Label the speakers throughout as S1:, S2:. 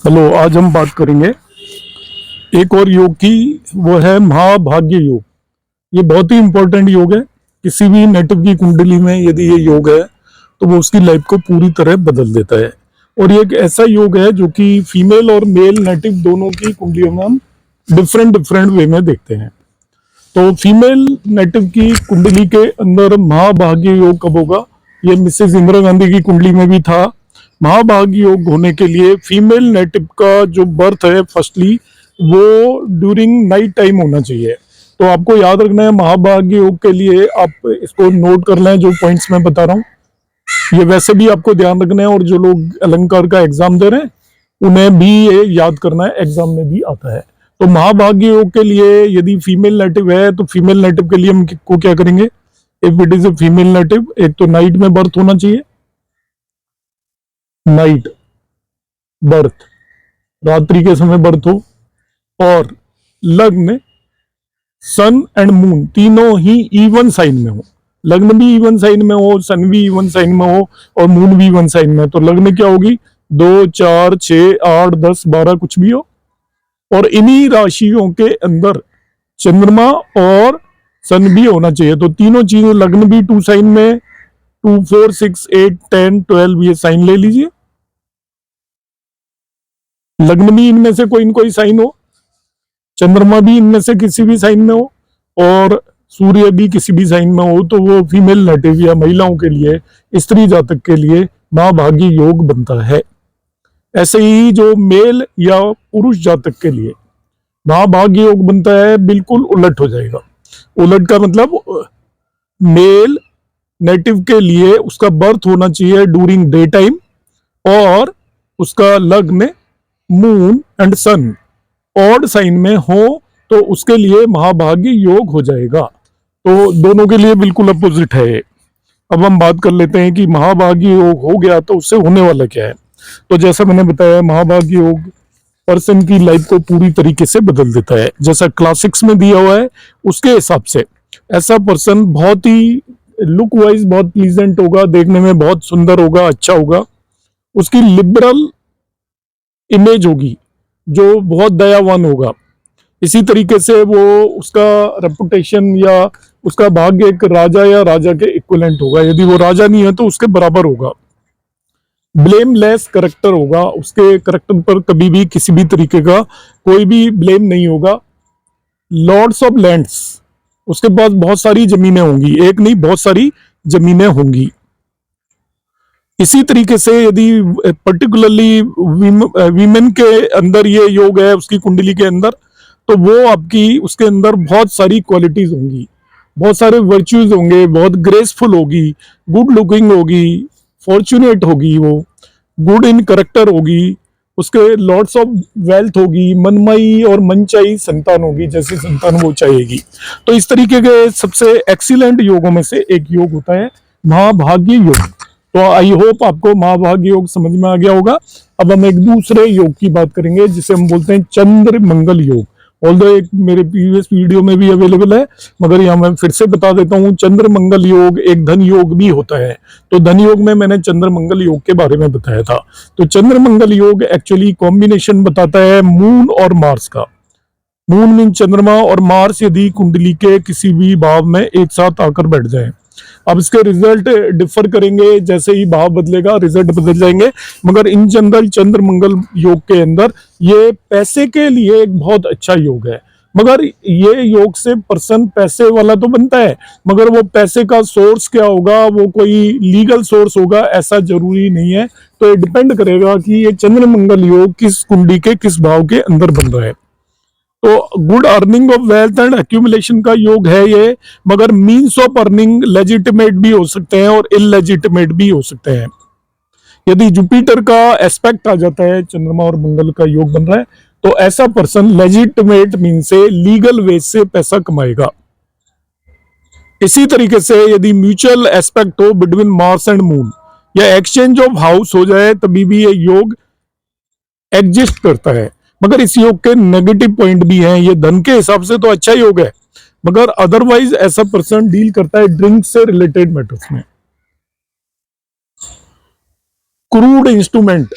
S1: Hello, आज हम बात करेंगे एक और योग की। वो है महाभाग्य योग। ये बहुत ही इंपॉर्टेंट योग है। किसी भी नेटिव की कुंडली में यदि ये योग है तो वो उसकी लाइफ को पूरी तरह बदल देता है। और ये एक ऐसा योग है जो कि फीमेल और मेल नेटिव दोनों की कुंडलियों में हम डिफरेंट डिफरेंट वे में देखते हैं। तो फीमेल नेटिव की कुंडली के अंदर महाभाग्य योग कब होगा? ये मिसेस इंदिरा गांधी की कुंडली में भी था। महाभाग्य योग होने के लिए फीमेल नेटिव का जो बर्थ है फर्स्टली वो ड्यूरिंग नाइट टाइम होना चाहिए। तो आपको याद रखना है महाभाग्य योग के लिए, आप इसको नोट कर लें जो पॉइंट्स मैं बता रहा हूँ। ये वैसे भी आपको ध्यान रखना है, और जो लोग अलंकार का एग्जाम दे रहे हैं उन्हें भी ये याद करना है, एग्जाम में भी आता है। तो महाभाग्य योग के लिए यदि फीमेल नेटिव है तो फीमेल नेटिव के लिए हम को क्या करेंगे? If it is a female native, एक तो नाइट में बर्थ होना चाहिए, नाइट बर्थ, रात्रि के समय बर्थ हो, और लग्न सन एंड मून तीनों ही इवन साइन में हो। लग्न भी इवन साइन में हो, सन भी इवन साइन में हो, और मून भी इवन साइन में। तो लग्न क्या होगी? 2, 4, 6, 8, 10, 12 कुछ भी हो। और इन्हीं राशियों के अंदर चंद्रमा और सन भी होना चाहिए। तो तीनों चीजें, लग्न भी 2 साइन में, 2, 4, 6, 8, 10, 12 ये साइन ले लीजिए। लग्न भी इनमें से कोई न कोई साइन हो, चंद्रमा भी इनमें से किसी भी साइन में हो, और सूर्य भी किसी भी साइन में हो, तो वो फीमेल नेटिव या महिलाओं के लिए, स्त्री जातक के लिए महाभाग्य योग बनता है। ऐसे ही जो मेल या पुरुष जातक के लिए महाभाग्य योग बनता है, बिल्कुल उलट हो जाएगा। उलट का मतलब, मेल नेटिव के लिए उसका बर्थ होना चाहिए ड्यूरिंग डे टाइम, और उसका लग्न moon and sun odd sign में हो तो उसके लिए महाभाग्य योग हो जाएगा। तो दोनों के लिए बिल्कुल अपोजिट है। अब हम बात कर लेते हैं कि महाभाग्य योग हो गया तो उससे होने वाला क्या है। तो जैसा मैंने बताया, महाभाग्य योग पर्सन की लाइफ को पूरी तरीके से बदल देता है। जैसा क्लासिक्स में दिया हुआ है उसके हिसाब से ऐसा पर्सन बहुत ही लुक वाइज बहुत प्लीजेंट होगा, देखने में बहुत सुंदर होगा, अच्छा होगा। उसकी लिबरल इमेज होगी, जो बहुत दयावान होगा। इसी तरीके से वो उसका रेपुटेशन या उसका भाग्य एक राजा या राजा के इक्विवेलेंट होगा। यदि वो राजा नहीं है तो उसके बराबर होगा। ब्लेमलेस करेक्टर होगा, उसके करेक्टर पर कभी भी किसी भी तरीके का कोई भी ब्लेम नहीं होगा। लॉर्ड्स ऑफ लैंड्स, उसके पास बहुत सारी जमीनें होंगी, एक नहीं बहुत सारी जमीनें होंगी। इसी तरीके से यदि पर्टिकुलरली वीमेन के अंदर ये योग है उसकी कुंडली के अंदर, तो वो आपकी उसके अंदर बहुत सारी क्वालिटीज होंगी, बहुत सारे वर्च्यूज होंगे, बहुत ग्रेसफुल होगी, गुड लुकिंग होगी, फॉर्चुनेट होगी, वो गुड इन करेक्टर होगी, उसके लॉट्स ऑफ वेल्थ होगी, मनमाई और मनचाही संतान होगी, जैसी संतान वो चाहेगी। तो इस तरीके के सबसे एक्सीलेंट योगों में से एक योग होता है महाभाग्य योग। तो आई होप आपको महाभाग्य योग समझ में आ गया होगा। अब हम एक दूसरे योग की बात करेंगे जिसे हम बोलते हैं चंद्र मंगल योग। ऑल्दो एक मेरे प्रीवियस वीडियो में भी अवेलेबल है, मगर यहाँ मैं फिर से बता देता हूँ, चंद्र मंगल योग एक धन योग भी होता है। तो धन योग में मैंने चंद्र मंगल योग के बारे में बताया था। तो चंद्र मंगल योग एक्चुअली कॉम्बिनेशन बताता है मून और मार्स का। मून मीन चंद्रमा, और मार्स यदि कुंडली के किसी भी भाव में एक साथ आकर बैठ जाए। अब इसके रिजल्ट डिफर करेंगे, जैसे ही भाव बदलेगा रिजल्ट बदल जाएंगे। मगर इन जनरल चंद्र मंगल योग के अंदर ये पैसे के लिए एक बहुत अच्छा योग है। मगर ये योग से पर्सन पैसे वाला तो बनता है, मगर वो पैसे का सोर्स क्या होगा, वो कोई लीगल सोर्स होगा ऐसा जरूरी नहीं है। तो ये डिपेंड करेगा कि ये चंद्र मंगल योग किस कुंडली के किस भाव के अंदर बन रहा है। तो good earning of wealth and accumulation का योग है ये, मगर मीन्स ऑफ अर्निंग लेजिटिमेट भी हो सकते हैं और इलेजिटिमेट भी हो सकते हैं। यदि जुपिटर का एस्पेक्ट आ जाता है, चंद्रमा और मंगल का योग बन रहा है, तो ऐसा पर्सन लेजिटिमेट मीन से लीगल वे से पैसा कमाएगा। इसी तरीके से यदि म्यूचुअल एस्पेक्ट हो बिटवीन मार्स एंड मून, या एक्सचेंज ऑफ हाउस हो जाए, तभी भी ये योग एग्जिस्ट करता है। मगर इस योग के नेगेटिव पॉइंट भी हैं। ये धन के हिसाब से तो अच्छा योग है, मगर अदरवाइज ऐसा पर्सन डील करता है ड्रिंक से रिलेटेड मैटर्स में। क्रूड इंस्ट्रूमेंट,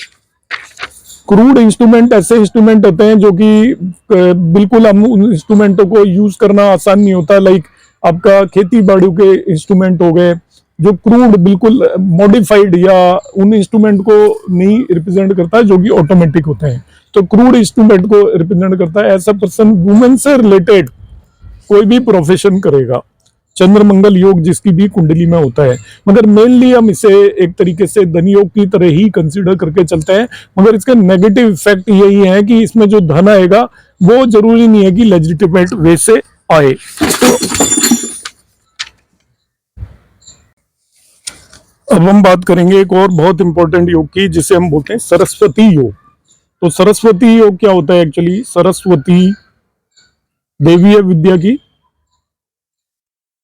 S1: क्रूड इंस्ट्रूमेंट ऐसे इंस्ट्रूमेंट होते हैं जो कि बिल्कुल हम उन इंस्ट्रूमेंटों को यूज करना आसान नहीं होता। लाइक आपका खेती बाड़ी के इंस्ट्रूमेंट हो गए जो क्रूड बिल्कुल मॉडिफाइड या उन इंस्ट्रूमेंट को नहीं रिप्रेजेंट करता जो कि ऑटोमेटिक होते हैं। तो क्रूड इंस्ट्रूमेंट को रिप्रेजेंट करता है ऐसा पर्सन वुमेन से रिलेटेड कोई भी प्रोफेशन करेगा, चंद्रमंगल योग जिसकी भी कुंडली में होता है। मगर मेनली हम इसे एक तरीके से धन योग की तरह ही कंसीडर करके चलते हैं। मगर इसका नेगेटिव इफेक्ट यही है कि इसमें जो धन आएगा वो जरूरी नहीं है कि लेजिटिमेट वे से आए। तो अब हम बात करेंगे एक और बहुत इंपॉर्टेंट योग की जिसे हम बोलते हैं सरस्वती योग। तो सरस्वती योग क्या होता है? एक्चुअली सरस्वती देवी है विद्या की।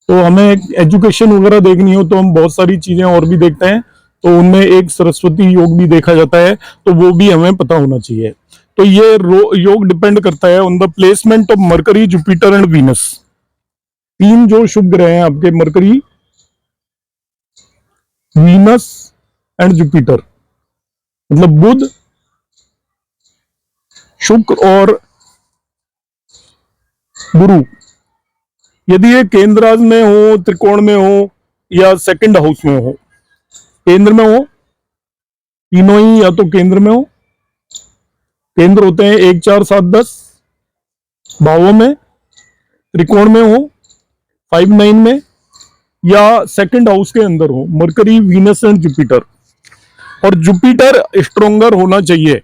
S1: तो हमें एजुकेशन वगैरह देखनी हो तो हम बहुत सारी चीजें और भी देखते हैं, तो उनमें एक सरस्वती योग भी देखा जाता है, तो वो भी हमें पता होना चाहिए। तो ये योग डिपेंड करता है on the placement of mercury, Jupiter and Venus. तीन जो शुभ ग्रह हैं आपके, मरकरी, वीनस एंड जुपिटर, मतलब बुध, शुक्र और गुरु, यदि ये केंद्र राज में हो, त्रिकोण में हो या सेकंड हाउस में हो, केंद्र में हो, तीनों ही या तो केंद्र में हो, केंद्र होते हैं 1, 4, 7, 10 भावों में, त्रिकोण में हो 5, 9 में, या सेकंड हाउस के अंदर हो, मरकरी, वीनस एंड जुपिटर। और जुपिटर स्ट्रोंगर होना चाहिए,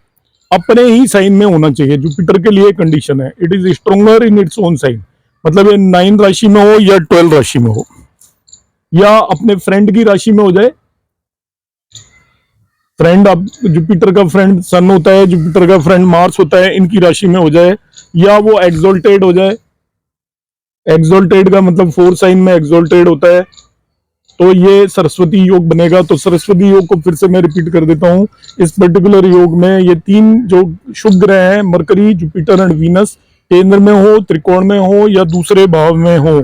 S1: अपने ही साइन में होना चाहिए। जुपिटर के लिए कंडीशन है, it is stronger in its own sign, मतलब ये 9 राशि में हो या 12 राशि में हो या अपने फ्रेंड की राशि में हो जाए। फ्रेंड, अब जुपिटर का फ्रेंड सन होता है, जुपिटर का फ्रेंड मार्स होता है, इनकी राशि में हो जाए, या वो एक्सोल्टेड हो जाए। एक्सोल्टेड का मतलब 4 साइन में एक्सोल्टेड होता है, तो ये सरस्वती योग बनेगा। तो सरस्वती योग को फिर से मैं रिपीट कर देता हूं, इस पर्टिकुलर योग में ये तीन जो शुभ ग्रह हैं, मरकरी, जुपिटर एंड वीनस, केंद्र में हो, त्रिकोण में हो या दूसरे भाव में हो,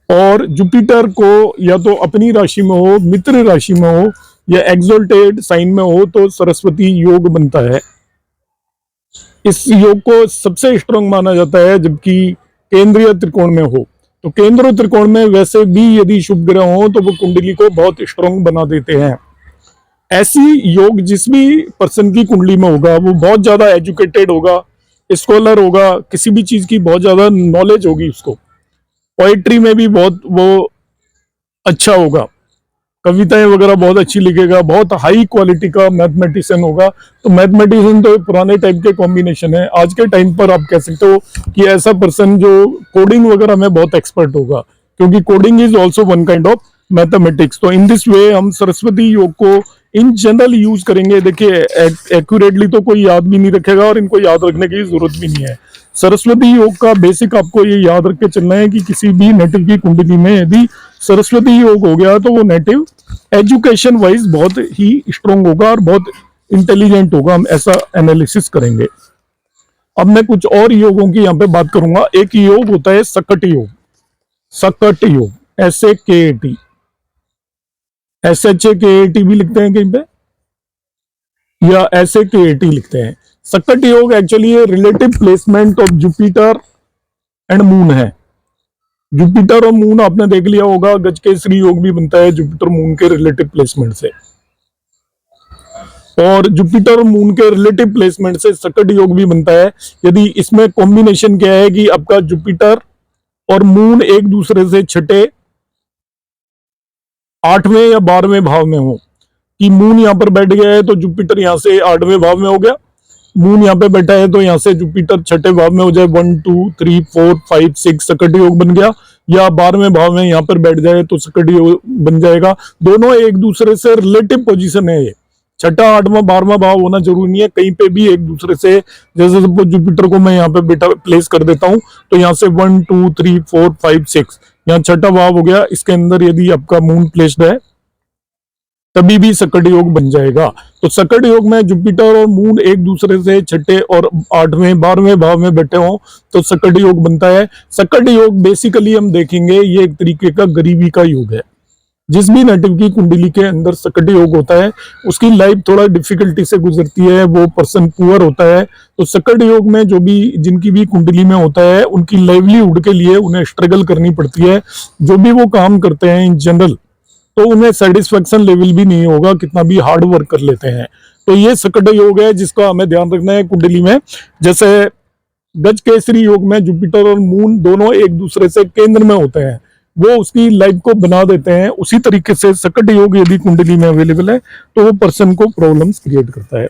S1: और जुपिटर को या तो अपनी राशि में हो, मित्र राशि में हो या एक्सोल्टेड साइन में हो, तो सरस्वती योग बनता है। इस योग को सबसे स्ट्रांग माना जाता है जबकि केंद्रीय त्रिकोण में हो। तो केंद्र त्रिकोण में वैसे भी यदि शुभ ग्रह हो तो वो कुंडली को बहुत स्ट्रांग बना देते हैं। ऐसी योग जिस भी पर्सन की कुंडली में होगा वो बहुत ज्यादा एजुकेटेड होगा, स्कॉलर होगा, किसी भी चीज की बहुत ज्यादा नॉलेज होगी उसको, पोएट्री में भी बहुत वो अच्छा होगा, कविताएं वगैरह बहुत अच्छी लिखेगा, बहुत हाई क्वालिटी का मैथमेटिशियन होगा। तो मैथमेटिशियन तो पुराने टाइप के कॉम्बिनेशन है, आज के टाइम पर आप कह सकते हो कि ऐसा पर्सन जो कोडिंग वगैरह में बहुत एक्सपर्ट होगा, क्योंकि coding is also one kind of mathematics. तो इन दिस वे हम सरस्वती योग को इन जनरल यूज करेंगे। देखिए एक्यूरेटली तो कोई याद भी नहीं रखेगा और इनको याद रखने की जरूरत भी नहीं है। सरस्वती योग का बेसिक आपको ये याद रख के चलना है कि किसी भी नेटिव की कुंडली में यदि सरस्वती योग हो गया तो वो नेटिव एजुकेशन वाइज बहुत ही स्ट्रांग होगा और बहुत इंटेलिजेंट होगा। हम ऐसा एनालिसिस करेंगे। अब मैं कुछ और योगों की यहाँ पे बात करूंगा। एक योग होता है सकट योग। सकट योग, SAKT, SHAKT भी लिखते हैं कहीं पे या SAKT लिखते हैं। सकट योग actually relative placement of Jupiter and moon है। जुपिटर और मून आपने देख लिया होगा, गजकेसरी योग भी बनता है जुपिटर मून के रिलेटिव प्लेसमेंट से, और जुपिटर और मून के रिलेटिव प्लेसमेंट से सकट योग भी बनता है। यदि इसमें कॉम्बिनेशन क्या है कि आपका जुपिटर और मून एक दूसरे से छठे, 8वें या 12वें भाव में हो, कि मून यहां पर बैठ गया है तो जुपिटर यहां से 8वें भाव में हो गया, मून यहाँ पे बैठा है तो यहाँ से जुपिटर छठे भाव में हो जाए, 1 2 3 4 5 6 सकट योग बन गया, या 12वें भाव में यहाँ पर बैठ जाए तो सकट योग बन जाएगा। दोनों एक दूसरे से रिलेटिव पोजीशन है। ये छठा, 8वां, 12वां भाव होना जरूरी नहीं है, कहीं पे भी एक दूसरे से, जैसे सपोज जुपिटर को मैं यहाँ पे बेटा प्लेस कर देता हूँ तो यहाँ से 1 2 3 4 5 6 यहाँ छठा भाव हो गया, इसके अंदर यदि आपका मून प्लेस्ड है तभी भी सकट योग बन जाएगा। तो सकट योग में जुपिटर और मून एक दूसरे से छठे और 8वें 12वें भाव में बैठे हो तो सकट योग बनता है। सकट योग बेसिकली हम देखेंगे ये एक तरीके का गरीबी का योग है। जिस भी नेटिव की कुंडली के अंदर सकट योग होता है उसकी लाइफ थोड़ा डिफिकल्टी से गुजरती है, वो पर्सन पुअर होता है। तो सकट योग में जो भी जिनकी भी कुंडली में होता है उनकी लाइवलीहुड के लिए उन्हें स्ट्रगल करनी पड़ती है। जो भी वो काम करते हैं इन जनरल तो उन्हें सेटिस्फेक्शन लेवल भी नहीं होगा कितना भी हार्ड वर्क कर लेते हैं। तो ये सकट योग है जिसका हमें ध्यान रखना है कुंडली में। जैसे गज केसरी योग में जुपिटर और मून दोनों एक दूसरे से केंद्र में होते हैं, वो उसकी लाइफ को बना देते हैं। उसी तरीके से सकट योग यदि कुंडली में अवेलेबल है तो वो पर्सन को प्रॉब्लम्स क्रिएट करता है।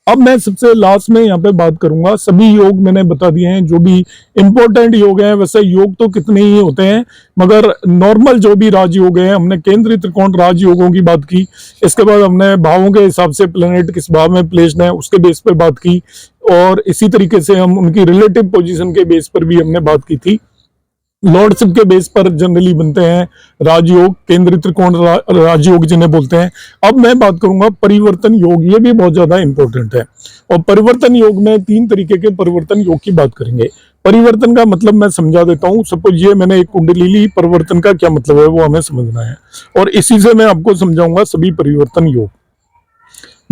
S1: अब मैं सबसे लास्ट में यहाँ पे बात करूंगा, सभी योग मैंने बता दिए हैं जो भी इंपॉर्टेंट योग हैं। वैसे योग तो कितने ही होते हैं मगर नॉर्मल जो भी राजयोग हैं, हमने केंद्रीय त्रिकोण राजयोगों की बात की, इसके बाद हमने भावों के हिसाब से प्लेनेट किस भाव में प्लेस्ड है उसके बेस पर बात की, और इसी तरीके से हम उनकी रिलेटिव पोजीशन के बेस पर भी हमने बात की थी। लॉर्डशिप के बेस पर जनरली बनते हैं राजयोग, केंद्रीय त्रिकोण राजयोग जिन्हें बोलते हैं। अब मैं बात करूंगा परिवर्तन योग, ये भी बहुत ज्यादा इंपॉर्टेंट है। और परिवर्तन योग में 3 तरीके के परिवर्तन योग की बात करेंगे। परिवर्तन का मतलब मैं समझा देता हूं। सपोज ये मैंने एक कुंडली ली, परिवर्तन का क्या मतलब है वो हमें समझना है, और इसी से मैं आपको समझाऊंगा सभी परिवर्तन योग।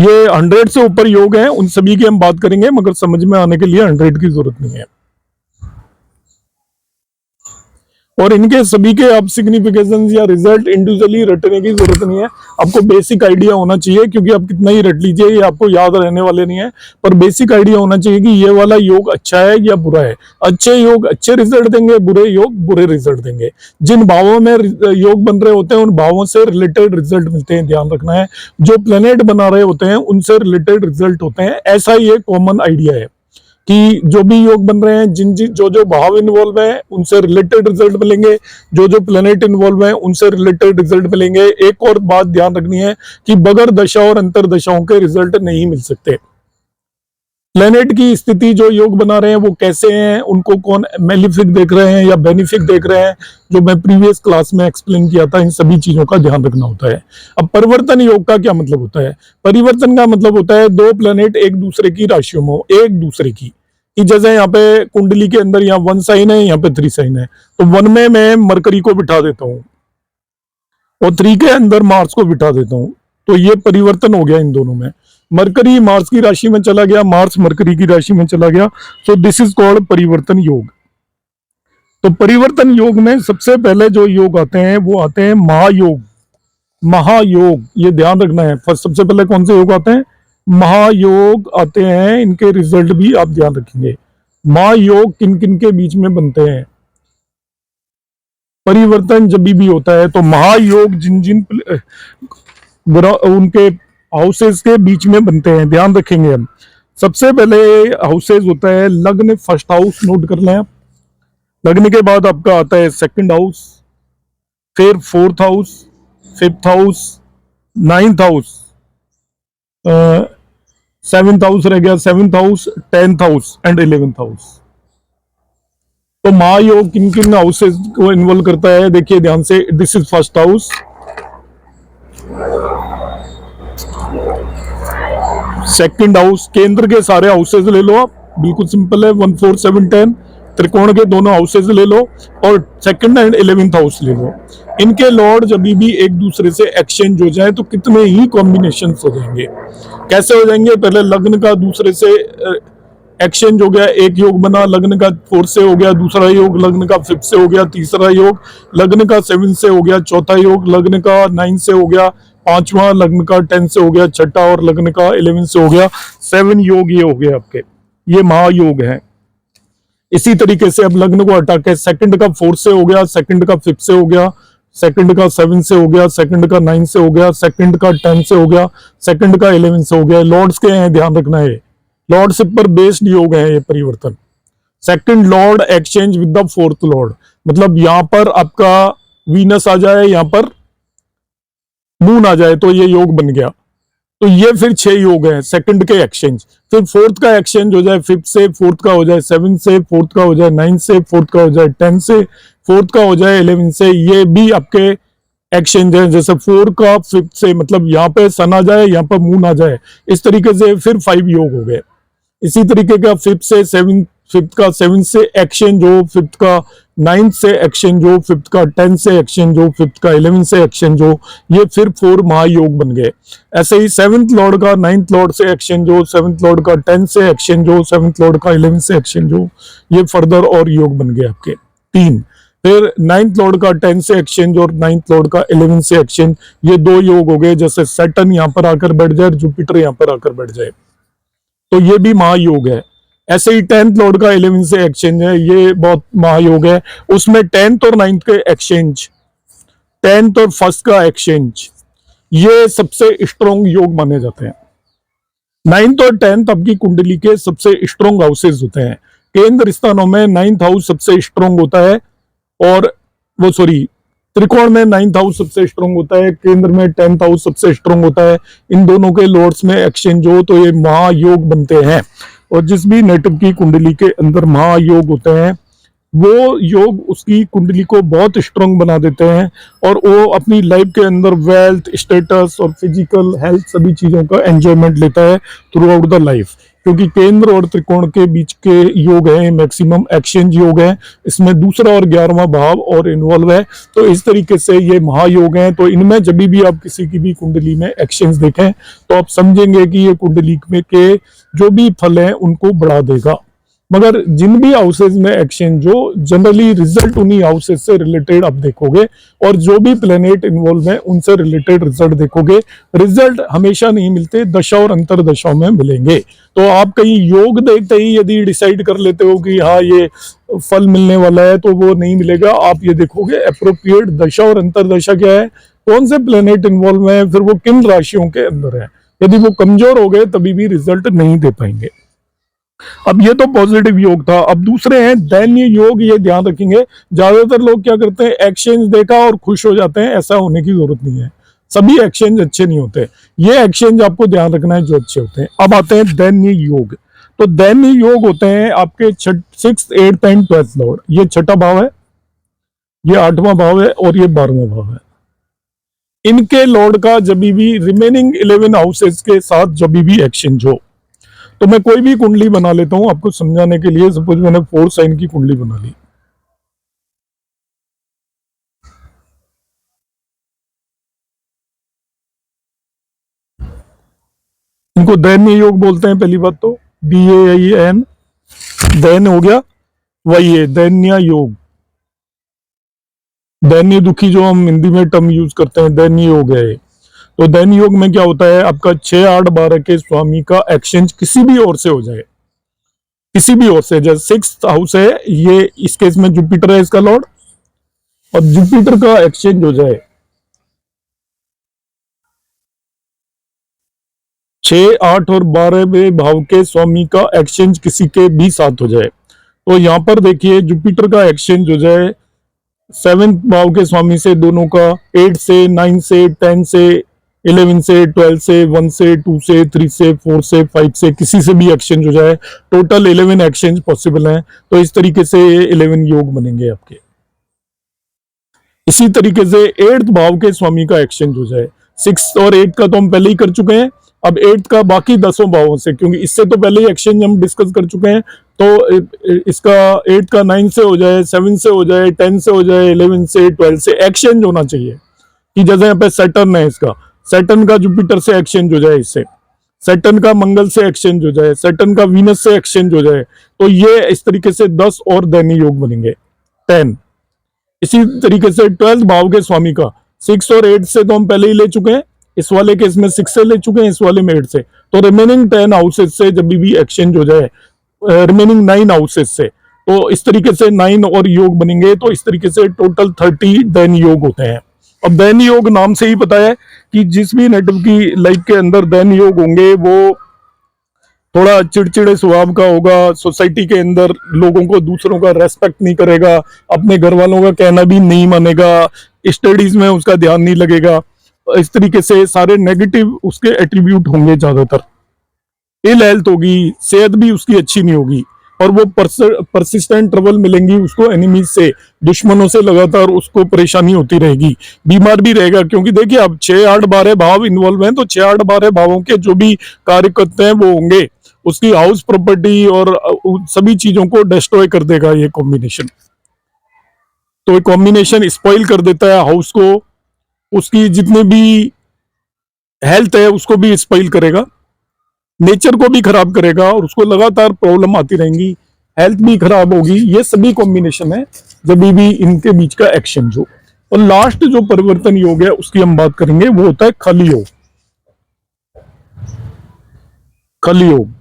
S1: ये 100 से ऊपर योग हैं, उन सभी की हम बात करेंगे, मगर समझ में आने के लिए 100 की जरूरत नहीं है। और इनके सभी के आप सिग्निफिकेशन या रिजल्ट इंडिविजुअली रटने की जरूरत नहीं है, आपको बेसिक आइडिया होना चाहिए, क्योंकि आप कितना ही रट लीजिए ये आपको याद रहने वाले नहीं है। पर बेसिक आइडिया होना चाहिए कि ये वाला योग अच्छा है या बुरा है। अच्छे योग अच्छे रिजल्ट देंगे, बुरे योग बुरे रिजल्ट देंगे। जिन भावों में योग बन रहे होते हैं उन भावों से रिलेटेड रिजल्ट मिलते हैं, ध्यान रखना है। जो प्लेनेट बना रहे होते हैं उनसे रिलेटेड रिजल्ट होते हैं, ऐसा ही एक कॉमन आइडिया है कि जो भी योग बन रहे हैं, जिन जो भाव इन्वॉल्व है उनसे रिलेटेड रिजल्ट मिलेंगे, जो प्लेनेट इन्वॉल्व है उनसे रिलेटेड रिजल्ट मिलेंगे। एक और बात ध्यान रखनी है कि बगैर दशा और अंतर दशाओं के रिजल्ट नहीं मिल सकते। प्लेनेट की स्थिति जो योग बना रहे हैं वो कैसे हैं, उनको कौन मेलिफिक देख रहे हैं या बेनिफिक देख रहे हैं, जो मैं प्रीवियस क्लास में एक्सप्लेन किया था, इन सभी चीजों का ध्यान रखना होता है। अब परिवर्तन योग का क्या मतलब होता है? परिवर्तन का मतलब होता है 2 प्लेनेट एक दूसरे की राशियों में हो, एक दूसरे की, कि जैसे यहाँ पे कुंडली के अंदर यहाँ 1 साइन है, यहाँ पे 3 साइन है, तो 1 में मैं मरकरी को बिठा देता हूँ और 3 के अंदर मार्स को बिठा देता हूँ, तो ये परिवर्तन हो गया इन दोनों में। मरकरी मार्स की राशि में चला गया, मार्स मरकरी की राशि में चला गया, सो दिस इज कॉल्ड परिवर्तन योग। तो परिवर्तन योग में सबसे पहले जो योग आते हैं वो आते हैं महायोग। महायोग, ये ध्यान रखना है। फर्स्ट सबसे पहले कौन से योग आते हैं? महायोग आते हैं। इनके रिजल्ट भी आप ध्यान रखेंगे। महायोग किन किन के बीच में बनते हैं? परिवर्तन जब भी होता है तो महायोग जिन जिन उनके हाउसेस के बीच में बनते हैं, ध्यान रखेंगे हम। सबसे पहले हाउसेस होता है लग्न, फर्स्ट हाउस, नोट कर लें आप। लग्न के बाद आपका आता है सेकंड हाउस, फिर 4th house, 5th house, 9th house, 7th house रह गया, 7th house, 10th house and 11th house. तो महायोग किन किन हाउसेस को इन्वॉल्व करता है? देखिए ध्यान से, this is first house, second house, केंद्र के सारे हाउसेस ले लो आप, बिल्कुल सिंपल है। 1, 4, 7, 10 त्रिकोण के दोनों हाउसेस ले लो और सेकंड एंड 11th हाउस ले लो। इनके लॉर्ड जब भी एक दूसरे से एक्सचेंज हो जाए तो कितने ही कॉम्बिनेशन हो जाएंगे। कैसे हो जाएंगे? पहले लग्न का दूसरे से एक्सचेंज हो गया, एक योग बना, लग्न का 4 से हो गया, दूसरा योग लग्न का 5 से हो गया, तीसरा योग लग्न का 7 से हो गया, चौथा योग लग्न का 9 से हो गया, 5वां लग्न का 10 से हो गया, छठा और लग्न का 11 से हो गया। 7 योग ये हो गए आपके, ये महायोग है। इसी तरीके से अब लग्न को हटा के सेकंड का 4 से हो गया, सेकंड का 5 से हो गया, सेकंड का 7 से हो गया, सेकंड का 9 से हो गया, सेकंड का 10 से हो गया, सेकंड का 11 से हो गया। लॉर्ड्स के हैं, ध्यान रखना है, लॉर्डशिप पर बेस्ड योग है ये परिवर्तन। Second Lord exchange with the 4th Lord, मतलब यहां पर आपका वीनस आ जाए, यहां पर मून आ जाए, तो ये योग बन गया। तो ये फिर 6 योग हैं सेकंड के एक्सचेंज। फिर 4th का एक्सचेंज हो जाए 5th से, 4th का हो जाए 7 से, 4th का हो जाए 9 से, 4th का हो जाए 10 से, 4th का हो जाए 11 से। ये भी आपके एक्सचेंज है। जैसे 4 का 5th से, मतलब यहाँ पे सन आ जाए, यहाँ पर मून आ जाए, इस तरीके से फिर 5 योग हो गए। इसी तरीके का 5th से 7, 5th का 7 से एक्सचेंज हो, 5th का नाइन्थ से एक्सचेंज हो, फिफ्थ का 10 से एक्सचेंज हो, फिफ्थ का 11 से एक्सचेंज हो, ये फिर 4 महायोग बन गए। ऐसे ही सेवंथ लॉर्ड का 9th लॉर्ड से एक्सचेंज हो, सेवंथ लॉर्ड का 10 से एक्सचेंज हो, सेवंथ लॉर्ड का 11 से एक्सचेंज हो, ये फर्दर और योग बन गए आपके 3। फिर 9th लॉर्ड का 10 से एक्सचेंज और 9th लॉर्ड का 11 से एक्सचेंज, ये 2 योग हो गए। जैसे सैटर्न यहाँ पर आकर बैठ जाए, जुपिटर यहाँ पर आकर बैठ जाए, तो ये भी महायोग है। ऐसे ही 10th लॉर्ड का 11 से एक्सचेंज है, ये बहुत महायोग है। उसमें 10th और 9th के एक्सचेंज, 10th और फर्स्ट का एक्सचेंज, ये सबसे स्ट्रॉन्ग योग माने जाते हैं। 9th और 10th आपकी कुंडली के सबसे स्ट्रॉन्ग हाउसेस होते हैं। केंद्र स्थानों में 9th हाउस सबसे स्ट्रॉन्ग होता है, और वो सॉरी त्रिकोण में 9th हाउस सबसे स्ट्रॉन्ग होता है, केंद्र में 10th हाउस सबसे स्ट्रॉन्ग होता है। इन दोनों के लॉर्ड्स में एक्सचेंज हो तो ये महायोग बनते हैं। और जिस भी नेटिव की कुंडली के अंदर महायोग होते हैं, वो योग उसकी कुंडली को बहुत स्ट्रॉन्ग बना देते हैं, और वो अपनी लाइफ के अंदर वेल्थ, स्टेटस और फिजिकल हेल्थ सभी चीजों का एंजॉयमेंट लेता है थ्रू आउट द लाइफ। क्योंकि केंद्र और त्रिकोण के बीच के योग है, मैक्सिमम एक्सचेंज योग है, इसमें दूसरा और 11वां भाव और इन्वॉल्व है। तो इस तरीके से ये महायोग हैं। तो इनमें जब भी आप किसी की भी कुंडली में एक्सचेंज देखें तो आप समझेंगे कि ये कुंडली में के जो भी फल हैं उनको बढ़ा देगा। मगर जिन भी हाउसेज में एक्सचेंज हो, जनरली रिजल्ट उन्हीं हाउसेज से रिलेटेड आप देखोगे, और जो भी प्लेनेट इन्वॉल्व है उनसे रिलेटेड रिजल्ट देखोगे। रिजल्ट हमेशा नहीं मिलते, दशा और अंतर दशाओं में मिलेंगे। तो आप कहीं योग देखते ही यदि डिसाइड कर लेते हो कि हाँ ये फल मिलने वाला है, तो वो नहीं मिलेगा। आप ये देखोगे एप्रोप्रिएट दशा और अंतर दशा क्या है, कौन से प्लेनेट इन्वॉल्व है, फिर वो किन राशियों के अंदर है। यदि वो कमजोर हो गए तभी भी रिजल्ट नहीं दे पाएंगे। अब ये तो पॉजिटिव योग था। अब दूसरे हैं दैन्य योग। ये ध्यान रखेंगे, ज्यादातर लोग क्या करते हैं, एक्सचेंज देखा और खुश हो जाते हैं। ऐसा होने की जरूरत नहीं है, सभी एक्सचेंज अच्छे नहीं होते। ये एक्सचेंज आपको ध्यान रखना है जो अच्छे होते हैं। अब आते हैं दैन्य योग। तो दैन्य योग होते हैं आपके 6th, 8th and 12th Lord. ये 6ठा भाव है, ये 8वां भाव है, और ये 12वां भाव है। इनके लॉर्ड का जब भी रिमेनिंग 11 हाउसेस के साथ जब भी एक्सचेंज हो, तो मैं कोई भी कुंडली बना लेता हूं आपको समझाने के लिए। सपोज मैंने 4 साइन की कुंडली बना ली, इनको दैन्य योग बोलते हैं। पहली बात तो DAIN, दैन हो गया, वही है दैन्य योग। दैन्य दुखी जो हम हिंदी में टर्म यूज करते हैं, दैन्य योग है। तो दैन्य योग में क्या होता है, आपका 6, 8, 12 के स्वामी का एक्सचेंज किसी भी ओर से हो जाए, किसी भी ओर से। जैसे 6th हाउस है, ये इस केस में जुपिटर है इसका लॉर्ड, और जुपिटर का एक्सचेंज हो जाए 6, 8 और 12वें भाव के स्वामी का एक्सचेंज किसी के भी साथ हो जाए। तो यहां पर देखिए जुपिटर का एक्सचेंज हो जाए 7th भाव के स्वामी से, दोनों का 8 से, 9 से, 10 से, 11 से, 12 से, 1 से, 2 से, 3 से, 4 से, 5 से, किसी से भी एक्सचेंज हो जाए। टोटल 11 एक्सचेंज पॉसिबल हैं। तो इस तरीके से 11 योग बनेंगे आपके। इसी तरीके से 8th भाव के स्वामी का एक्सचेंज हो जाए। 6 और 8 का तो हम पहले ही कर चुके हैं। अब 8 का बाकी 10 भावों से, क्योंकि इससे तो पहले ही एक्सचेंज हम डिस्कस कर चुके हैं, तो इसका 8 का 9 से हो जाए, 7 से हो जाए, 10 से हो जाए, 11 से, 12 से एक्सचेंज होना चाहिए। कि जैसे यहाँ पे सैटर्न है, इसका सैटर्न का जुपिटर से एक्सचेंज हो जाए, इससे सैटर्न का मंगल से एक्सचेंज हो जाए, सैटर्न का वीनस से एक्सचेंज हो जाए, तो ये इस तरीके से 10 और दैन्य योग बनेंगे 10। इसी तरीके से 12th भाव के स्वामी का 6 और 8 से तो हम पहले ही ले चुके हैं, इस वाले केस में 6 से ले चुके हैं, इस वाले में 8 से। तो रिमेनिंग 10 हाउसेस से जब भी एक्सचेंज हो जाए, रिमेनिंग 9 हाउसेस से, तो इस तरीके से 9 और योग बनेंगे। तो इस तरीके से टोटल 30 दैन्य योग होते हैं। अब दैन्य योग नाम से ही पता है कि जिस भी नेटिव की लाइफ के अंदर दैन्य योग होंगे, वो थोड़ा चिड़चिड़े स्वभाव का होगा, सोसाइटी के अंदर लोगों को, दूसरों का रेस्पेक्ट नहीं करेगा, अपने घर वालों का कहना भी नहीं मानेगा, स्टडीज में उसका ध्यान नहीं लगेगा। इस तरीके से सारे नेगेटिव उसके एट्रीब्यूट होंगे। ज्यादातर इल हेल्थ होगी, सेहत भी उसकी अच्छी नहीं होगी, और वो परसिस्टेंट ट्रबल मिलेंगी उसको एनिमीज से, दुश्मनों से लगातार उसको परेशानी होती रहेगी, बीमार भी रहेगा। क्योंकि देखिए अब 6, 8, 12 भाव इन्वॉल्व हैं, तो 6, 8, 12 भावों के जो भी कार्य करते हैं वो होंगे, उसकी हाउस प्रॉपर्टी और सभी चीजों को डिस्ट्रॉय कर देगा ये कॉम्बिनेशन। तो ये कॉम्बिनेशन स्पॉइल कर देता है हाउस को, उसकी जितनी भी हेल्थ है उसको भी स्पॉइल करेगा, नेचर को भी खराब करेगा और उसको लगातार प्रॉब्लम आती रहेंगी, हेल्थ भी खराब होगी। ये सभी कॉम्बिनेशन है जब भी इनके बीच का एक्सचेंज हो। और लास्ट जो परिवर्तन योग है उसकी हम बात करेंगे, वो होता है खल योग। खल योग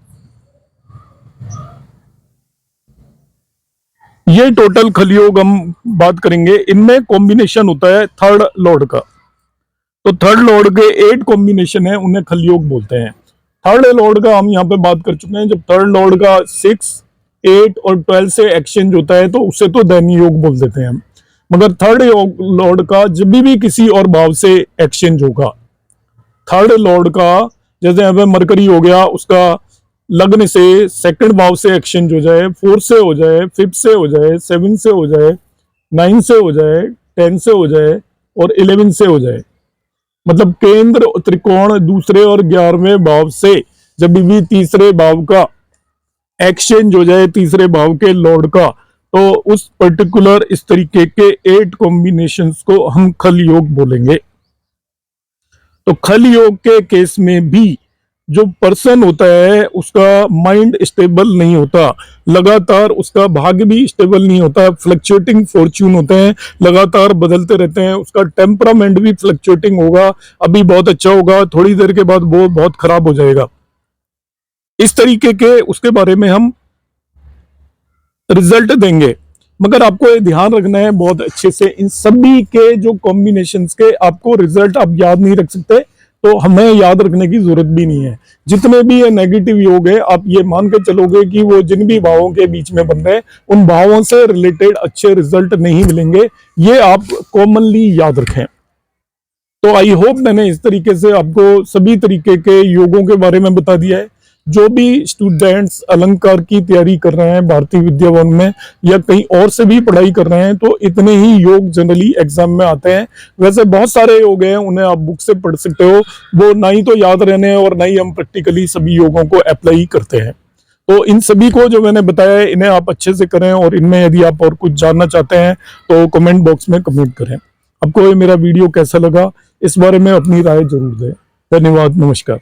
S1: ये टोटल खल योग हम बात करेंगे। इनमें कॉम्बिनेशन होता है थर्ड लॉर्ड का। तो थर्ड लॉर्ड के 8 कॉम्बिनेशन है, उन्हें खल योग बोलते हैं। थर्ड लॉर्ड का हम यहाँ पे बात कर चुके हैं। जब थर्ड लॉर्ड का 6, 8 और 12 से एक्सचेंज होता है तो उसे तो दैनी योग बोल देते हैं हम। मगर थर्ड लॉर्ड का जब भी किसी और भाव से एक्सचेंज होगा, थर्ड लॉर्ड का जैसे यहाँ पे मरकरी हो गया, उसका लग्न से सेकंड भाव से एक्सचेंज हो जाए, 4 से हो जाए, 5 से हो जाए, 7 से हो जाए, 9 से हो जाए, 10 से हो जाए और 11 से हो जाए, मतलब केंद्र त्रिकोण दूसरे और 11वें भाव से जब भी तीसरे भाव का एक्सचेंज हो जाए, तीसरे भाव के लॉर्ड का, तो उस पर्टिकुलर इस तरीके के 8 कॉम्बिनेशंस को हम खल योग बोलेंगे। तो खल योग के केस में भी जो पर्सन होता है उसका माइंड स्टेबल नहीं होता, लगातार उसका भाग्य भी स्टेबल नहीं होता, फ्लक्चुएटिंग फॉर्च्यून होते हैं, लगातार बदलते रहते हैं। उसका टेम्परामेंट भी फ्लक्चुएटिंग होगा, अभी बहुत अच्छा होगा, थोड़ी देर के बाद वो बहुत खराब हो जाएगा। इस तरीके के उसके बारे में हम रिजल्ट देंगे। मगर आपको ये ध्यान रखना है बहुत अच्छे से, इन सभी के जो कॉम्बिनेशंस के आपको रिजल्ट आप याद नहीं रख सकते, तो हमें याद रखने की जरूरत भी नहीं है। जितने भी ये नेगेटिव योग है, आप ये मान के चलोगे कि वो जिन भी भावों के बीच में बन रहे हैं उन भावों से रिलेटेड अच्छे रिजल्ट नहीं मिलेंगे, ये आप कॉमनली याद रखें। तो आई होप मैंने इस तरीके से आपको सभी तरीके के योगों के बारे में बता दिया है। जो भी स्टूडेंट्स अलंकार की तैयारी कर रहे हैं भारतीय विद्या भवन में या कहीं और से भी पढ़ाई कर रहे हैं, तो इतने ही योग जनरली एग्जाम में आते हैं। वैसे बहुत सारे योग हैं, उन्हें आप बुक से पढ़ सकते हो, वो ना ही तो याद रहने और ना ही हम प्रैक्टिकली सभी योगों को अप्लाई करते हैं। तो इन सभी को जो मैंने बताया है इन्हें आप अच्छे से करें, और इनमें यदि आप और कुछ जानना चाहते हैं तो कमेंट बॉक्स में कमेंट करें। आपको ये मेरा वीडियो कैसा लगा इस बारे में अपनी राय जरूर दें। धन्यवाद, नमस्कार।